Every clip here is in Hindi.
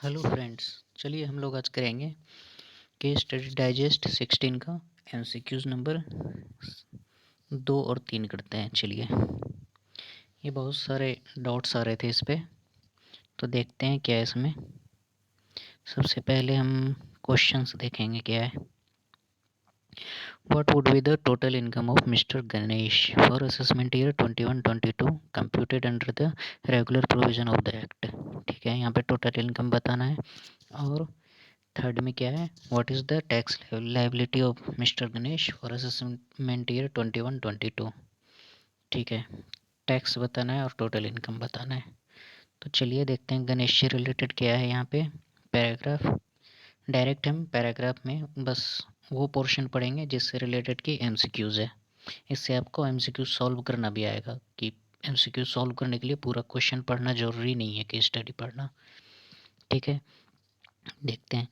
Hello friends. चलिए हम लोग आज करेंगे केस स्टडी डाइजेस्ट 16 का एमसीक्यूज नंबर 2 और 3 करते हैं। चलिए, ये बहुत सारे डाउट्स आ रहे थे इस पे, तो देखते हैं क्या है इसमें। सबसे पहले हम क्वेश्चंस देखेंगे क्या है। What would be the total income of mister Ganesh for assessment year 21-22 computed under the regular provision of the act. ठीक है, यहाँ पे टोटल इनकम बताना है। और थर्ड में क्या है, what is the tax liability of mister Ganesh for assessment year 21-22। ठीक है, टैक्स बताना है और टोटल इनकम बताना है। तो चलिए देखते हैं गणेश से रिलेटेड क्या है यहाँ पे। पैराग्राफ, डायरेक्ट हम पैराग्राफ में बस वो पोर्शन पढ़ेंगे जिससे रिलेटेड की एमसीक्यूज़ है। इससे आपको एमसीक्यू सॉल्व करना भी आएगा कि एमसीक्यू सॉल्व करने के लिए पूरा क्वेश्चन पढ़ना ज़रूरी नहीं है कि स्टडी पढ़ना। ठीक है, देखते हैं।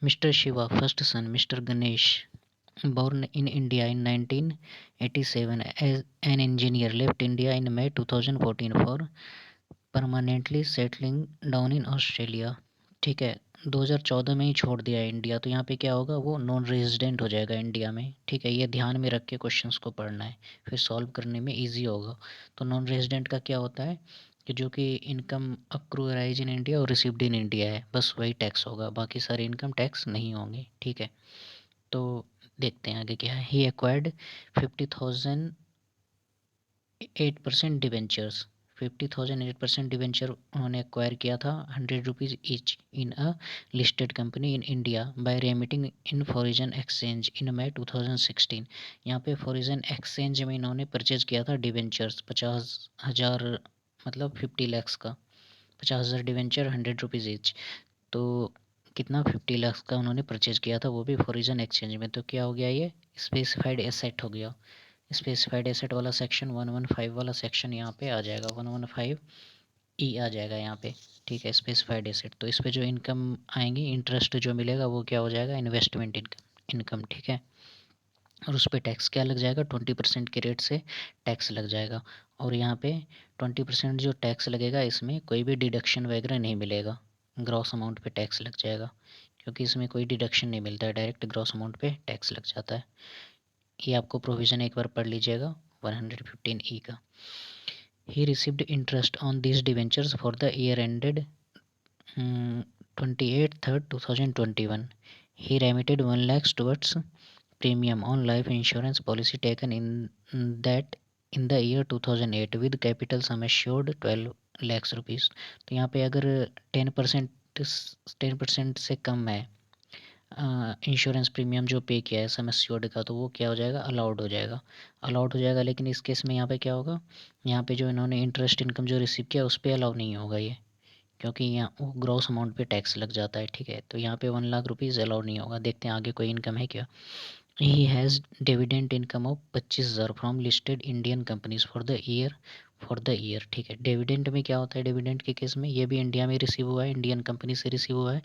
Mister Shiva first sun mister Ganesh born in India in 1987 as an engineer left India in May 2014 for permanently settling down in Australia। ठीक है, 2014 में ही छोड़ दिया है इंडिया, तो यहाँ पे क्या होगा, वो नॉन रेजिडेंट हो जाएगा इंडिया में। ठीक है, ये ध्यान में रख के क्वेश्चंस को पढ़ना है, फिर सॉल्व करने में इजी होगा। तो नॉन रेजिडेंट का क्या होता है कि जो कि इनकम अक्रूराइज इन इंडिया और रिसीव्ड इन इंडिया है, बस वही टैक्स होगा, बाकी सारे इनकम टैक्स नहीं होंगे। ठीक है, तो देखते हैं आगे क्या है। ही एक्वायर्ड 50,000 8% डिवेंचर्स, 50,000 8% डिवेंचर उन्होंने एक्वायर किया था, ₹100 each in a listed company in India by remitting in foreign exchange in May 2016। यहाँ पे फॉरिजन एक्सचेंज में इन्होंने परचेज किया था डिवेंचर्स 50,000, मतलब 50 लैक्स का। 50,000 डिवेंचर, ₹100 ईच, तो कितना 50 लाख का उन्होंने परचेज किया था, वो भी फॉरिजन एक्सचेंज में। तो क्या हो गया, ये स्पेसिफाइड एसेट हो गया। स्पेसिफाइड एसेट वाला सेक्शन 115 वाला सेक्शन यहाँ पे आ जाएगा, 115 ई आ जाएगा यहाँ पे। ठीक है, स्पेसिफाइड एसेट, तो इस पे जो इनकम आएंगी, इंटरेस्ट जो मिलेगा वो क्या हो जाएगा, इन्वेस्टमेंट इनकम। ठीक है, और उस पर टैक्स क्या लग जाएगा, 20% के रेट से टैक्स लग जाएगा। और यहाँ पे 20% जो टैक्स लगेगा, इसमें कोई भी डिडक्शन वगैरह नहीं मिलेगा, ग्रॉस अमाउंट पे टैक्स लग जाएगा, क्योंकि इसमें कोई डिडक्शन नहीं मिलता है, डायरेक्ट ग्रॉस अमाउंट पे टैक्स लग जाता है। ये आपको प्रोविज़न एक बार पढ़ लीजिएगा 115 ई का। He received interest on this debentures for the year ended 28/3/2021। He remitted 1 lakhs towards premium on life insurance policy taken in that in the year 2008 with capital sum assured 12 lakhs rupees। तो यहाँ पे अगर 10% से कम है इंश्योरेंस प्रीमियम जो पे किया है सम एश्योर्ड का, तो वो क्या हो जाएगा, अलाउड हो जाएगा, अलाउड हो जाएगा। लेकिन इस केस में यहाँ पे क्या होगा, यहाँ पे जो इन्होंने इंटरेस्ट इनकम जो रिसीव किया उस पर अलाउ नहीं होगा ये, क्योंकि यहाँ वो ग्रॉस अमाउंट पे टैक्स लग जाता है। ठीक है, तो यहाँ पे 1 लाख रुपीज़ अलाउड नहीं होगा। देखते हैं आगे कोई इनकम है क्या। He has dividend income of 25,000 from listed Indian companies for the year. ठीक है, डिविडेंड में क्या होता है, डिविडेंड के केस में ये भी इंडिया में रिसीव हुआ है, इंडियन कंपनी से रिसीव हुआ है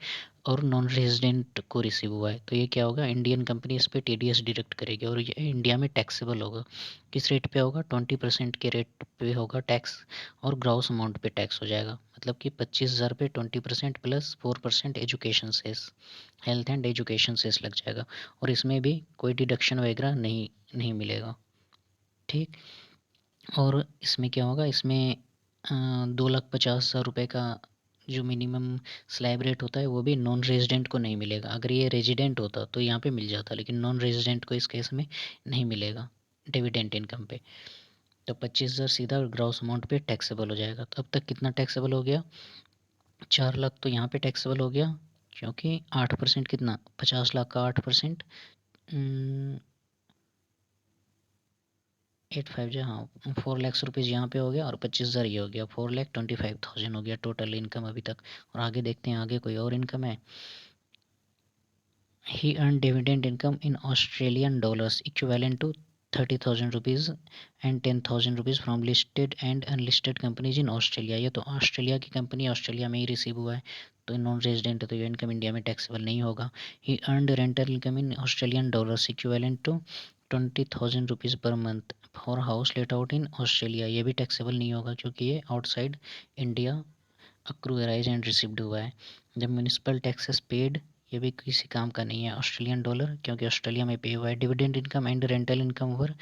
और नॉन रेजिडेंट को रिसीव हुआ है, तो ये क्या होगा, इंडियन कंपनी इस पर टीडीएस डिडक्ट करेगी और ये इंडिया में टैक्सेबल होगा। किस रेट पे होगा, 20% के रेट पे होगा टैक्स, और ग्रॉस अमाउंट पे टैक्स हो जाएगा, मतलब कि 25,000 पे 20% plus 4% education cess, health and education cess लग जाएगा, और इसमें भी कोई डिडक्शन वगैरह नहीं नहीं मिलेगा। ठीक, और इसमें क्या होगा, इसमें 2,50,000 रुपये का जो मिनिमम स्लैब रेट होता है वो भी नॉन रेजिडेंट को नहीं मिलेगा। अगर ये रेजिडेंट होता तो यहाँ पे मिल जाता, लेकिन नॉन रेजिडेंट को इस केस में नहीं मिलेगा डिविडेंड इनकम पे। तो 25,000 सीधा ग्रॉस अमाउंट पे टैक्सेबल हो जाएगा। तो अब तक कितना टैक्सेबल हो गया, 4 लाख तो यहाँ पे टैक्सेबल हो गया, क्योंकि 8% कितना, 50 लाख का 8%, 8 5 जो, हाँ 4 लाख रुपीज़ यहाँ पे हो गया, और 25,000 ये हो गया, 4,25,000 हो गया टोटल इनकम अभी तक। और आगे देखते हैं आगे कोई और इनकम है। He earn dividend income in Australian dollars equivalent to 30,000 rupees and 10,000 rupees from listed and unlisted companies in Australia. ये तो ऑस्ट्रेलिया की कंपनी ऑस्ट्रेलिया में ही रिसीव हुआ है, तो नॉन रेजिडेंट है, तो ये इनकम इंडिया में टैक्सेबल नहीं होगा। He earned rental income in Australian dollars equivalent to 20,000 rupees per month for house let out in Australia. ये भी टैक्सेबल नहीं होगा, क्योंकि ये outside India accrue or arise and received हुआ है। जब म्यूनिसिपल टैक्सेस पेड, ये भी किसी काम का नहीं है, ऑस्ट्रेलियन डॉलर, क्योंकि ऑस्ट्रेलिया में पे हुआ है। Dividend income and rental income were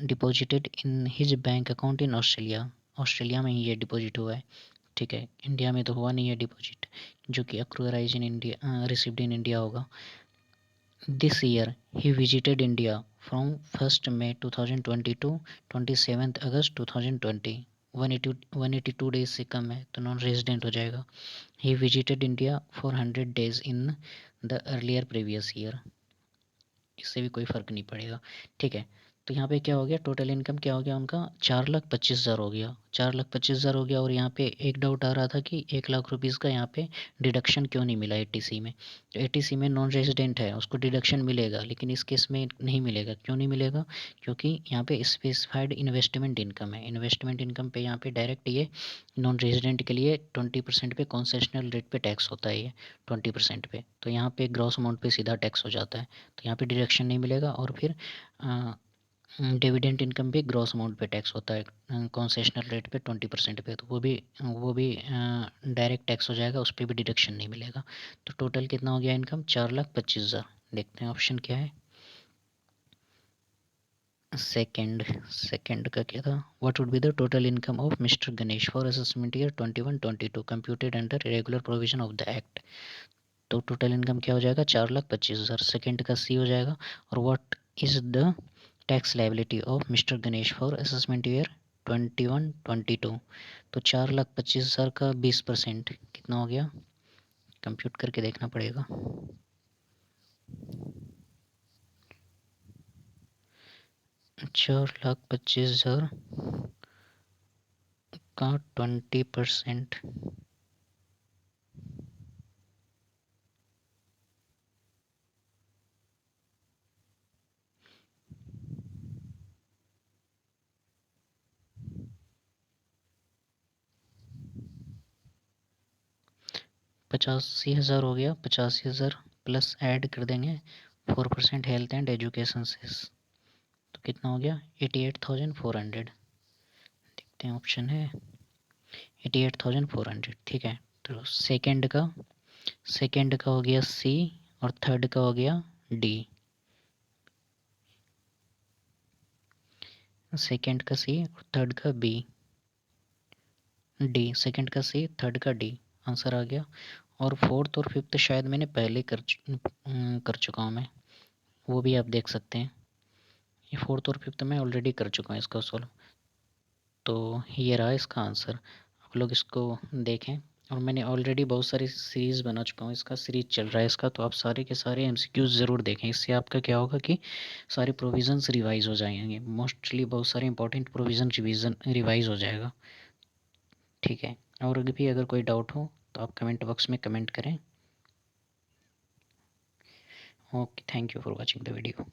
deposited in his bank account in Australia, Australia में ही ये डिपॉजिट हुआ है। ठीक है, इंडिया में तो हुआ नहीं है डिपॉजिट, जो कि accrue or arise in India received in India होगा। This year he visited India from 1 May 2020 to 27 August 2020। 182 days से कम है तो नॉन रेजिडेंट हो जाएगा। He visited India for 100 days in the earlier previous year, इससे भी कोई फ़र्क नहीं पड़ेगा। ठीक है, तो यहाँ पे क्या हो गया, टोटल इनकम क्या हो गया उनका, 4,25,000 हो गया, 4,25,000 हो गया। और यहाँ पे एक डाउट आ रहा था कि 1,00,000 रुपीज़ का यहाँ पे डिडक्शन क्यों नहीं मिला एटीसी में। तो एटीसी में नॉन रेजिडेंट है, उसको डिडक्शन मिलेगा, लेकिन इस केस में नहीं मिलेगा। क्यों नहीं मिलेगा, क्योंकि यहाँ पे स्पेसिफाइड इन्वेस्टमेंट इनकम है। इन्वेस्टमेंट इनकम पे यहाँ पे डायरेक्ट ये नॉन रेजिडेंट के लिए 20% पे कंसेशनल रेट पे टैक्स होता है, ये 20% पे। तो यहाँ पे ग्रॉस अमाउंट पे सीधा टैक्स हो जाता है, तो यहाँ पे डिडक्शन नहीं मिलेगा। और फिर डिविडेंड इनकम भी ग्रॉस अमाउंट पे टैक्स होता है कंसेशनल रेट पे 20% पे, तो वो भी डायरेक्ट टैक्स हो जाएगा, उस पर भी डिडक्शन नहीं मिलेगा। तो टोटल कितना हो गया इनकम, 4,25,000। देखते हैं ऑप्शन क्या है। सेकंड का क्या था, what would be the total income of mister Ganesh for assessment year 21-22 computed under regular provision of the act. तो टोटल इनकम क्या हो जाएगा, 4,25,000। सेकंड का सी हो जाएगा। और what is the tax liability of mister Ganesh for assessment year 21-22। तो 4,25,000 का 20% कितना हो गया, कंप्यूट करके देखना पड़ेगा। 4,25,000 का 20%, $85,000 हो गया। 85,000 प्लस ऐड कर देंगे 4% हेल्थ एंड एजुकेशन से, तो कितना हो गया, 88,400। देखते हैं ऑप्शन है 88,400। ठीक है, तो सेकंड का हो गया सी और थर्ड का हो गया डी। सेकंड का सी और थर्ड का बी, डी। सेकंड का सी, थर्ड का डी, आंसर आ गया। और फोर्थ और फिफ्थ शायद मैंने पहले कर चुका हूँ मैं, वो भी आप देख सकते हैं। ये फोर्थ और फिफ्थ मैं ऑलरेडी कर चुका हूँ इसका सॉल्व। तो ये रहा इसका आंसर, आप लोग इसको देखें। और मैंने ऑलरेडी बहुत सारी सीरीज़ बना चुका हूँ, इसका सीरीज चल रहा है इसका, तो आप सारे के सारे एमसीक्यूज़ ज़रूर देखें। इससे आपका क्या होगा कि सारे प्रोविज़न्स रिवाइज हो जाएंगे, मोस्टली बहुत सारे इंपॉर्टेंट प्रोविज़न रिवाइज हो जाएगा। ठीक है, और भी अगर कोई डाउट हो तो आप कमेंट बॉक्स में कमेंट करें। Okay, thank you for watching the video.